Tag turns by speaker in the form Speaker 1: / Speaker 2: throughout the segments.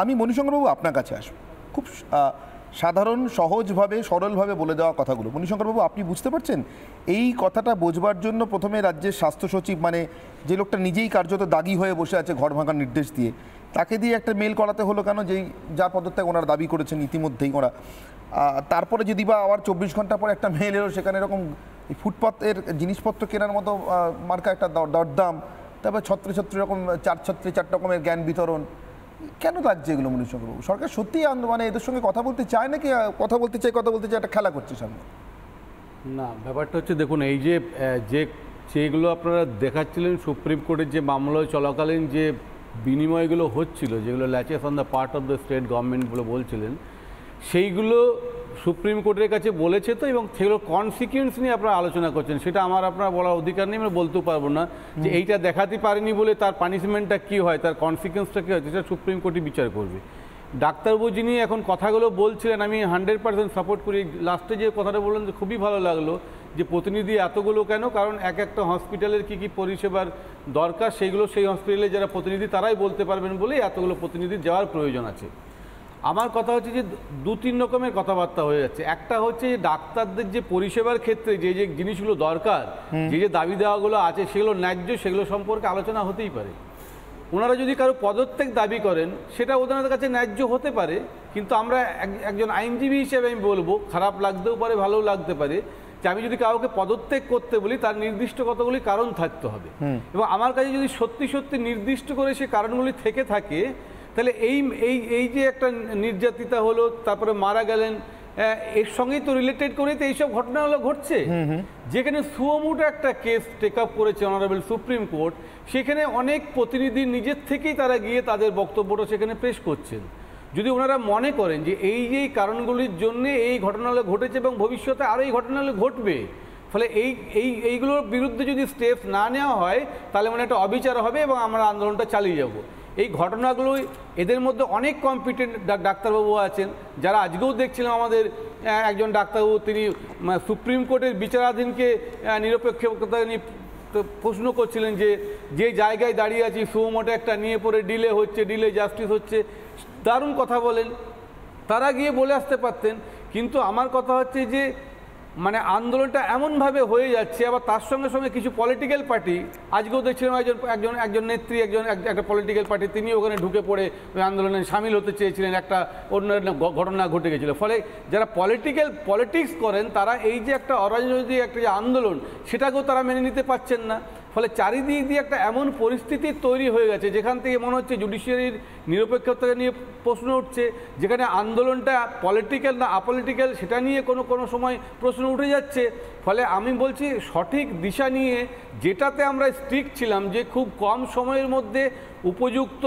Speaker 1: আমি মণিশঙ্করবাবু আপনার কাছে আসবো, খুব সাধারণ সহজভাবে সরলভাবে বলে দেওয়া কথাগুলো। মণিশঙ্করবাবু, আপনি বুঝতে পারছেন এই কথাটা বোঝবার জন্য প্রথমে রাজ্যের স্বাস্থ্য সচিব, মানে যে লোকটা নিজেই কার্যত দাগি হয়ে বসে আছে ঘর ভাঙার নির্দেশ দিয়ে, তাকে দিয়ে একটা মেল করাতে হলো কেন, যেই যার পদত্যাগ ওনারা দাবি করেছেন ইতিমধ্যেই ওরা। তারপরে যদি বা আবার 24 ঘন্টা পরে একটা মেল এলো, সেখানে এরকম ফুটপাতের জিনিসপত্র কেনার মতো মার্কা একটা দরদাম, তারপরে ছত্রে ছত্রে এরকম 4 রকমের জ্ঞান বিতরণ। কেন লাগছে এগুলো মণিশঙ্করবাবু? সরকার সত্যিই মানে এদের সঙ্গে কথা বলতে চায় নাকি কথা বলতে চায় একটা খেলা করছে সামনে?
Speaker 2: না, ব্যাপারটা হচ্ছে দেখুন, এই যেগুলো আপনারা দেখাচ্ছিলেন সুপ্রিম কোর্টের যে মামলা চলাকালীন যে বিনিময়গুলো হচ্ছিল, যেগুলো ল্যাচেস on the part of the state government বলে বলছিলেন, সেইগুলো সুপ্রিম কোর্টের কাছে বলেছে তো, এবং সেগুলো কনসিকুয়েন্স নিয়ে আপনারা আলোচনা করছেন, সেটা আপনার বলার অধিকার নেই, আমরা বলতেও পারবো না যে এইটা দেখাতে পারেনি বলে তার পানিশমেন্টটা কী হয়, তার কনসিকুয়েন্সটা কী হয়, সেটা সুপ্রিম কোর্টই বিচার করবে। ডাক্তারবাবু যিনি এখন কথাগুলো বলছিলেন, আমি 100% সাপোর্ট করি। লাস্টে যে কথাটা বললেন যে খুবই ভালো লাগলো, যে প্রতিনিধি এতগুলো কেন, কারণ একটা হসপিটালের কী কী পরিষেবার দরকার সেইগুলো সেই হসপিটালে যারা প্রতিনিধি তারাই বলতে পারবেন বলেই এতগুলো প্রতিনিধি যাওয়ার প্রয়োজন আছে। আমার কথা হচ্ছে যে 2-3 রকমের কথাবার্তা হয়ে যাচ্ছে। একটা হচ্ছে যে ডাক্তারদের যে পরিষেবার ক্ষেত্রে যে যে জিনিসগুলো দরকার, যে দাবি দেওয়াগুলো আছে সেগুলো ন্যায্য, সেগুলো সম্পর্কে আলোচনা হতেই পারে। ওনারা যদি কারো পদত্যাগ দাবি করেন সেটা ওনাদের কাছে ন্যায্য হতে পারে, কিন্তু আমরা একজন আইনজীবী হিসেবে আমি বলবো, খারাপ লাগতেও পারে ভালোও লাগতে পারে, যে আমি যদি কাউকে পদত্যাগ করতে বলি তার নির্দিষ্ট কতগুলি কারণ থাকতে হবে, এবং আমার কাছে যদি সত্যি সত্যি নির্দিষ্ট করে সে কারণগুলি থেকে থাকে, তাহলে এই যে একটা নির্যাতিতা হলো, তারপরে মারা গেলেন, এর সঙ্গেই তো রিলেটেড করেই তো এইসব ঘটনাগুলো ঘটছে। যেখানে সুমোটো একটা কেস টেক আপ করেছে অনারেবল সুপ্রিম কোর্ট, সেখানে অনেক প্রতিনিধি নিজের থেকেই তারা গিয়ে তাদের বক্তব্যটা সেখানে পেশ করছেন। যদি ওনারা মনে করেন যে এই কারণগুলির জন্যে এই ঘটনাগুলো ঘটেছে এবং ভবিষ্যতে আরও এই ঘটনাগুলো ঘটবে, ফলে এইগুলোর বিরুদ্ধে যদি স্টেপ না নেওয়া হয় তাহলে মানে একটা অবিচার হবে এবং আমরা আন্দোলনটা চালিয়ে যাব। এই ঘটনাগুলোই এদের মধ্যে অনেক কম্পিটেন্ট ডাক্তারবাবু আছেন, যারা আজকেও দেখছিলাম আমাদের একজন ডাক্তারবাবু, তিনি সুপ্রিম কোর্টের বিচারাধীনকে নিরপেক্ষতা নিয়ে প্রশ্ন করছিলেন যে জায়গায় দাঁড়িয়ে আছি সুমোটো একটা নিয়ে পড়ে ডিলে হচ্ছে, ডিলে জাস্টিস হচ্ছে, দারুণ কথা বলেন, তারা গিয়ে বলে আসতে পারতেন। কিন্তু আমার কথা হচ্ছে যে মানে আন্দোলনটা এমনভাবে হয়ে যাচ্ছে, আবার তার সঙ্গে সঙ্গে কিছু পলিটিক্যাল পার্টি, আজকেও দেখছিলাম একজন নেত্রী, একটা পলিটিক্যাল পার্টি, তিনি ওখানে ঢুকে পড়ে ওই আন্দোলনে সামিল হতে চেয়েছিলেন, একটা অন্য ঘটনা ঘটে গেছিলো। ফলে যারা পলিটিক্স করেন তারা এই যে একটা অরাজনৈতিক একটা যে আন্দোলন, সেটাকেও তারা মেনে নিতে পারছেন না। ফলে চারিদিক দিয়ে একটা এমন পরিস্থিতি তৈরি হয়ে গেছে যেখান থেকে মনে হচ্ছে জুডিশিয়ারির নিরপেক্ষতা নিয়ে প্রশ্ন উঠছে, যেখানে আন্দোলনটা পলিটিক্যাল না আপলিটিক্যাল সেটা নিয়ে কোনো সময় প্রশ্ন উঠে যাচ্ছে। ফলে আমি বলছি সঠিক দিশা নিয়ে, যেটাতে আমরা স্ট্রিক্ট ছিলাম যে খুব কম সময়ের মধ্যে উপযুক্ত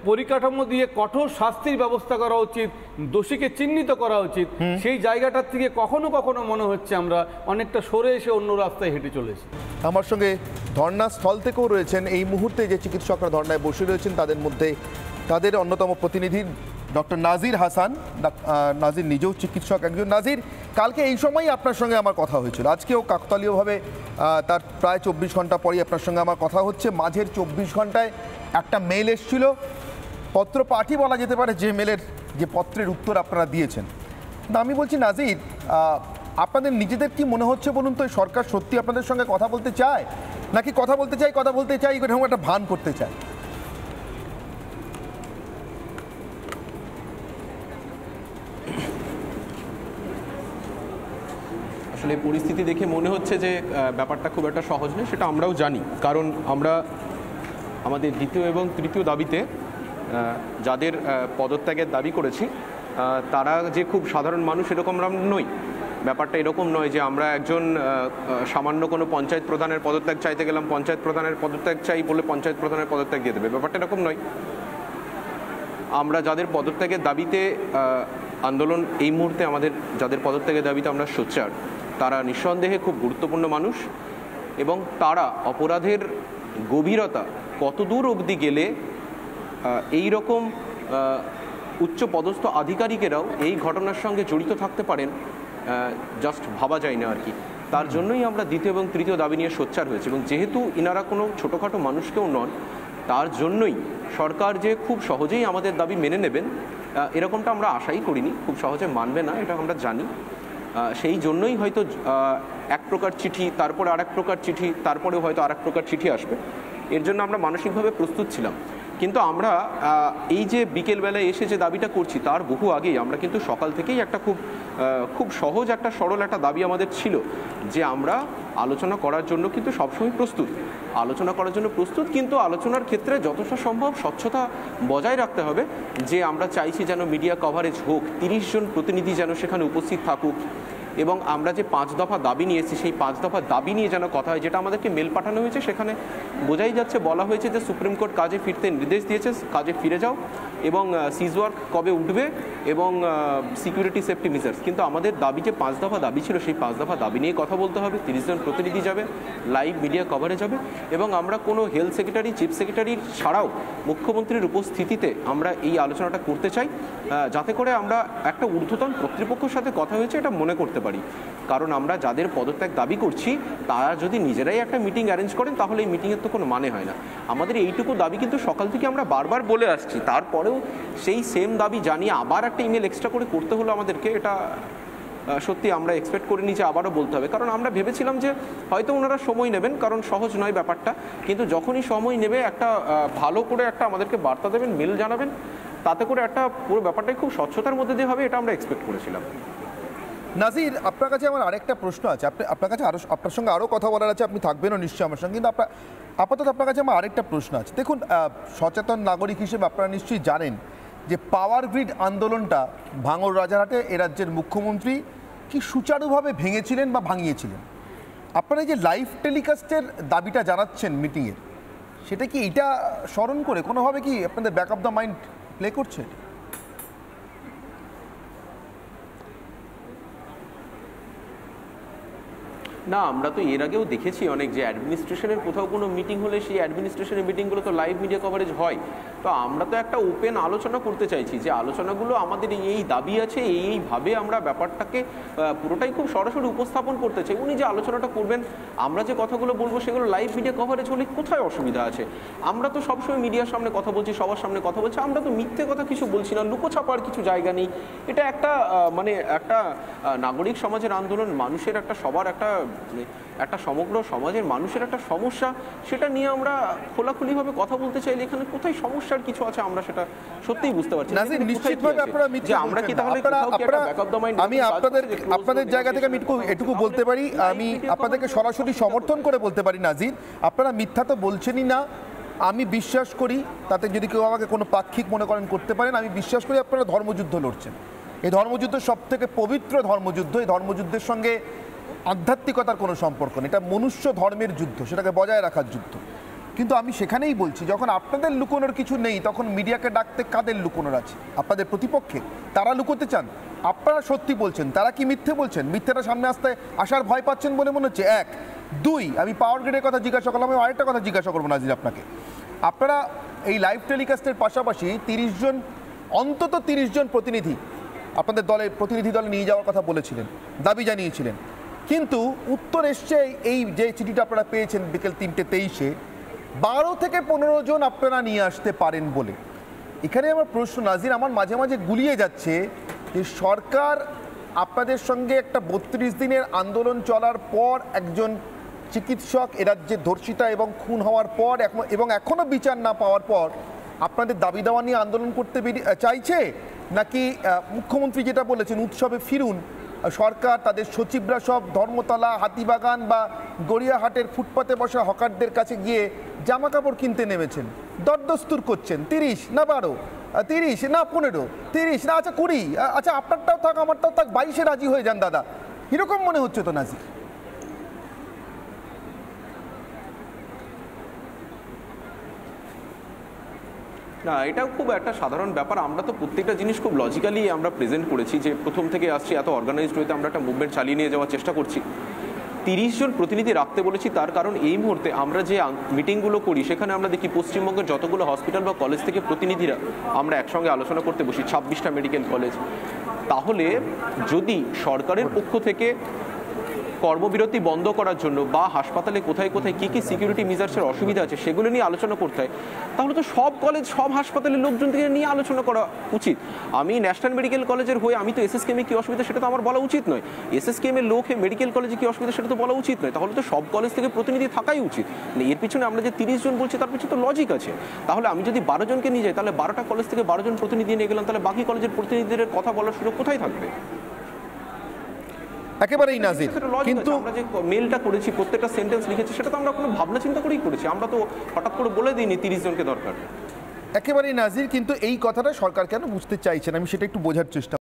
Speaker 2: পরিকাঠামো দিয়ে কঠোর শাস্তির ব্যবস্থা করা উচিত, দোষীকে চিহ্নিত করা উচিত, সেই জায়গাটার থেকে কখনো কখনো মনে হচ্ছে আমরা অনেকটা সরে এসে অন্য রাস্তায় হেঁটে চলেছি। আমার সঙ্গে ধর্নাস্থল থেকেও রয়েছেন এই মুহূর্তে যে চিকিৎসকরা ধর্নায় বসে রয়েছেন, তাদের মধ্যে তাদের অন্যতম প্রতিনিধি ডক্টর নাজির হাসান। নাজির নিজেও চিকিৎসক একজন। নাজির, কালকে এই সময়ই আপনার সঙ্গে আমার কথা হয়েছিল, আজকেও কাকতালীয়ভাবে তার প্রায় 24 ঘন্টা পরেই আপনার সঙ্গে আমার কথা হচ্ছে। মাঝের 24 ঘন্টায় একটা মেল এসেছিল, পত্র পাঠই বলা যেতে পারে, যে মেলের যে পত্রের উত্তর আপনারা দিয়েছেন। না, আমি বলছি নাজির, আপনাদের নিজেদের কি মনে হচ্ছে বলুন তো, সরকার সত্যি আপনাদের সঙ্গে কথা বলতে চায়, নাকি কথা বলতে চাই এরকম একটা ভান করতে চায়?
Speaker 3: আসলে পরিস্থিতি দেখে মনে হচ্ছে যে ব্যাপারটা খুব একটা সহজ নয়, সেটা আমরাও জানি। কারণ আমরা আমাদের দ্বিতীয় এবং তৃতীয় দাবিতে যাদের পদত্যাগের দাবি করেছি, তারা যে খুব সাধারণ মানুষ এরকম আমরা নই। ব্যাপারটা এরকম নয় যে আমরা একজন সামান্য কোনো পঞ্চায়েত প্রধানের পদত্যাগ চাইতে গেলাম, পঞ্চায়েত প্রধানের পদত্যাগ চাই বলে পঞ্চায়েত প্রধানের পদত্যাগ দিয়ে দেবে, ব্যাপারটা এরকম নয়। আমরা যাদের পদত্যাগের দাবিতে আন্দোলন, এই মুহূর্তে আমাদের যাদের পদত্যাগের দাবিতে আমরা সোচ্চার, তারা নিঃসন্দেহে খুব গুরুত্বপূর্ণ মানুষ, এবং তারা অপরাধের গভীরতা কত দূর অবধি গেলে এই রকম উচ্চ পদস্থ আধিকারিকেরাও এই ঘটনার সঙ্গে জড়িত থাকতে পারেন, জাস্ট ভাবা যায় না আর কি। তার জন্যই আমরা দ্বিতীয় এবং তৃতীয় দাবি নিয়ে সোচ্চার হয়েছি। এবং যেহেতু ইনারা কোনো ছোটোখাটো মানুষকেও নন, তার জন্যই সরকার যে খুব সহজেই আমাদের দাবি মেনে নেবেন এরকমটা আমরা আশাই করিনি, খুব সহজে মানবে না এটা আমরা জানি। সেই জন্যই হয়তো এক প্রকার চিঠি, তারপরে আর এক প্রকার চিঠি, তারপরেও হয়তো আর এক প্রকার চিঠি আসবে, এর জন্য আমরা মানসিকভাবে প্রস্তুত ছিলাম। কিন্তু আমরা এই যে বিকেলবেলায় এসে যে দাবিটা করছি তার বহু আগেই আমরা কিন্তু সকাল থেকেই একটা খুব সহজ একটা সরল একটা দাবি আমাদের ছিল যে আমরা আলোচনা করার জন্য কিন্তু সবসময় প্রস্তুত, আলোচনা করার জন্য প্রস্তুত, কিন্তু আলোচনার ক্ষেত্রে যতটা সম্ভব স্বচ্ছতা বজায় রাখতে হবে। যে আমরা চাইছি যেন মিডিয়া কভারেজ হোক, 30 জন প্রতিনিধি যেন সেখানে উপস্থিত থাকুক, এবং আমরা যে 5 দফা দাবি নিয়ে এসেছি সেই 5 দফা দাবি নিয়ে যেন কথা হয়। যেটা আমাদেরকে মেল পাঠানো হয়েছে সেখানে বোঝাই যাচ্ছে, বলা হয়েছে যে সুপ্রিম কোর্ট কাজে ফিরতে নির্দেশ দিয়েছে, কাজে ফিরে যাও, এবং সিজ ওয়ার্ক কবে উঠবে, এবং সিকিউরিটি সেফটি মেজার্স। কিন্তু আমাদের দাবি যে 5 দফা দাবি ছিল সেই 5 দফা দাবি নিয়ে কথা বলতে হবে, 30 জন প্রতিনিধি যাবে, লাইভ মিডিয়া কভারেজ হবে, এবং আমরা কোনো হেলথ সেক্রেটারি, চিফ সেক্রেটারি ছাড়াও মুখ্যমন্ত্রীর উপস্থিতিতে আমরা এই আলোচনাটা করতে চাই, যাতে করে আমরা একটা ঊর্ধ্বতন কর্তৃপক্ষের সাথে কথা হয়েছে এটা মনে করতে পারি। কারণ আমরা যাদের পদত্যাগ দাবি করছি তারা যদি নিজেরাই একটা মিটিং অ্যারেঞ্জ করেন তাহলে এই মিটিংয়ের তো কোনো মানে হয় না। আমাদের এইটুকু দাবি কিন্তু সকাল থেকে আমরা বারবার বলে আসছি, তারপরেও সেই সেম দাবি জানিয়ে আবার একটা ইমেল এক্সট্রা করে করতে হলো আমাদেরকে, এটা সত্যি আমরা এক্সপেক্ট করিনি যে আবারও বলতে হবে। কারণ আমরা ভেবেছিলাম যে হয়তো ওনারা সময় নেবেন, কারণ সহজ নয় ব্যাপারটা, কিন্তু যখনই সময় নেবে একটা ভালো করে একটা আমাদেরকে বার্তা দেবেন, মেল জানাবেন, তাতে করে একটা পুরো ব্যাপারটাই খুব স্বচ্ছতার মধ্যে দিয়ে হবে, এটা আমরা এক্সপেক্ট করেছিলাম।
Speaker 1: নাজির, আপনার কাছে আমার আরেকটা প্রশ্ন আছে, আপনার কাছে আপনার সঙ্গে আরও কথা বলার আছে, আপনি থাকবেনও নিশ্চয়ই আমার সঙ্গে, কিন্তু আপাতত আপনার কাছে আমার আরেকটা প্রশ্ন আছে। দেখুন, সচেতন নাগরিক হিসেবে আপনারা নিশ্চয়ই জানেন যে পাওয়ার গ্রিড আন্দোলনটা ভাঙড় রাজারহাটে এ রাজ্যের মুখ্যমন্ত্রী কি সুচারুভাবে ভেঙেছিলেন বা ভাঙিয়েছিলেন। আপনারা যে লাইভ টেলিকাস্টের দাবিটা জানাচ্ছেন মিটিংয়ের, সেটা কি এটা স্মরণ করে কোনোভাবে কি আপনাদের back of the mind play করছে?
Speaker 3: না, আমরা তো এর আগেও দেখেছি অনেক যে অ্যাডমিনিস্ট্রেশনের কোথাও কোনো মিটিং হলে সেই অ্যাডমিনিস্ট্রেশনের মিটিংগুলো তো লাইভ মিডিয়া কভারেজ হয়। তো আমরা তো একটা ওপেন আলোচনা করতে চাইছি যে আলোচনাগুলো আমাদের এই দাবি আছে, এইভাবে আমরা ব্যাপারটাকে পুরোটাই খুব সরাসরি উপস্থাপন করতে চাই। উনি যে আলোচনাটা করবেন, আমরা যে কথাগুলো বলবো সেগুলো লাইভ মিডিয়া কভারেজ হলে কোথায় অসুবিধা আছে? আমরা তো সবসময় মিডিয়ার সামনে কথা বলছি, সবার সামনে কথা বলছি, আমরা তো মিথ্যে কথা কিছু বলছি না, লুকোছাপার কিছু জায়গা নেই। এটা একটা একটা নাগরিক সমাজের আন্দোলন, মানুষের একটা সবার একটা সমগ্র সমাজের মানুষের একটা সমস্যা, সেটা নিয়ে আমরা খোলাখুলিভাবে কথা বলতে চাইলে এখানে কোথায় সমস্যার কিছু আছে আমরা সেটা সত্যিই বুঝতে পারছি না।
Speaker 1: নিশ্চিতভাবে আপনারা মিথ্যে বলছেন। আমরা কি তাহলে আমি আপনাদের জায়গা থেকে আমি এটুকু বলতে পারি, আমি আপনাদেরকে সরাসরি সমর্থন করে বলতে পারি নাজির, আপনারা মিথ্যা তো বলছেনই না। আমি বিশ্বাস করি, তাতে যদি কেউ আমাকে কোনো পাক্ষিক মনে করেন করতে পারেন, আমি বিশ্বাস করি আপনারা ধর্মযুদ্ধ লড়ছেন। এই ধর্মযুদ্ধ সব থেকে পবিত্র ধর্মযুদ্ধ। এই ধর্মযুদ্ধের সঙ্গে আধ্যাত্মিকতার কোনো সম্পর্ক নেই, এটা মনুষ্য ধর্মের যুদ্ধ, সেটাকে বজায় রাখার যুদ্ধ। কিন্তু আমি সেখানেই বলছি, যখন আপনাদের লুকোনোর কিছু নেই তখন মিডিয়াকে ডাকতে কাদের লুকোনোর আছে? আপনাদের প্রতিপক্ষে তারা লুকোতে চান, আপনারা সত্যি বলছেন, তারা কি মিথ্যে বলছেন? মিথ্যেটা সামনে আসার ভয় পাচ্ছেন বলে মনে হচ্ছে। 1, 2, আমি পাওয়ার গ্রিডের কথা জিজ্ঞাসা করলাম, আমি আরেকটা কথা জিজ্ঞাসা করবো নাজির আপনাকে। আপনারা এই লাইভ টেলিকাস্টের পাশাপাশি 30 জন, অন্তত 30 জন প্রতিনিধি আপনাদের প্রতিনিধি দলে নিয়ে যাওয়ার কথা বলেছিলেন, দাবি জানিয়েছিলেন, কিন্তু উত্তর এসছে এই যে চিঠিটা আপনারা পেয়েছেন বিকেল 3:23-এ 12 থেকে 15 জন আপনারা নিয়ে আসতে পারেন বলে। এখানে আমার প্রশ্ন নাজির, আমার মাঝে মাঝে গুলিয়ে যাচ্ছে যে সরকার আপনাদের সঙ্গে একটা 32 দিনের আন্দোলন চলার পর, একজন চিকিৎসক এ রাজ্যে ধর্ষিতা এবং খুন হওয়ার পর এবং এখনও বিচার না পাওয়ার পর আপনাদের দাবি দাওয়া নিয়ে আন্দোলন করতে চাইছে, নাকি মুখ্যমন্ত্রী যেটা বলেছেন উৎসবে ফিরুন, সরকার তাদের সচিবরা সব ধর্মতলা, হাতিবাগান বা গড়িয়াহাটের ফুটপাতে বসা হকারদের কাছে গিয়ে জামা কাপড় কিনতে নেমেছেন, দরদস্তুর করছেন 30 না 12, 30 না 15, 30 না আচ্ছা 20, আচ্ছা আপনারটাও থাক আমারটাও থাক, 22-এ রাজি হয়ে যান দাদা, এরকম মনে হচ্ছে তো নাজির?
Speaker 3: না, এটাও খুব একটা সাধারণ ব্যাপার। আমরা তো প্রত্যেকটা জিনিস খুব লজিক্যালি আমরা প্রেজেন্ট করেছি, যে প্রথম থেকে আসছি এত অর্গানাইজড হইতে আমরা একটা মুভমেন্ট চালিয়ে নিয়ে যাওয়ার চেষ্টা করছি। 30 জন প্রতিনিধি রাখতে বলেছি, তার কারণ এই মুহূর্তে আমরা যে মিটিংগুলো করি সেখানে আমরা দেখি পশ্চিমবঙ্গের যতগুলো হসপিটাল বা কলেজ থেকে প্রতিনিধিরা আমরা একসঙ্গে আলোচনা করতে বসি, 26টা মেডিকেল কলেজ। তাহলে যদি সরকারের পক্ষ থেকে কর্মবিরতি বন্ধ করার জন্য বা হাসপাতালে কোথায় কোথায় কী কী সিকিউরিটি মেজার্সের অসুবিধা আছে সেগুলো নিয়ে আলোচনা করতে হয়, তাহলে তো সব কলেজ সব হাসপাতালের লোকজনকে নিয়ে আলোচনা করা উচিত। আমি ন্যাশনাল মেডিকেল কলেজের হয়ে আমি তো এসএসকেএমে কী অসুবিধা সেটা তো আমার বলা উচিত নয়, এসএসকেএমের লোক মেডিকেল কলেজে কী অসুবিধা সেটা তো বলা উচিত নয়, তাহলে তো সব কলেজ থেকে প্রতিনিধি থাকাই উচিত। এর পিছনে আমরা যে 30 জন বলছি তার পিছনে তো লজিক আছে। তাহলে আমি যদি 12 জনকে নিয়ে যাই তাহলে 12টা কলেজ থেকে 12 জন প্রতিনিধি নিয়ে গেলাম, তাহলে বাকি কলেজের প্রতিনিধিদের কথা বলার সুযোগ কোথায় থাকবে?
Speaker 1: একেবারেই নাজির, কিন্তু
Speaker 3: আমরা যে মেলটা করেছি প্রত্যেকটা সেন্টেন্স লিখেছি সেটা তো আমরা কোনো ভাবনা চিন্তা করেই করেছি, আমরা তো হঠাৎ করে বলে দিইনি 30 জনকে দরকার।
Speaker 1: একেবারেই নাজির, কিন্তু এই কথাটা সরকার কেন বুঝতে চাইছেন আমি সেটা একটু বোঝার চেষ্টা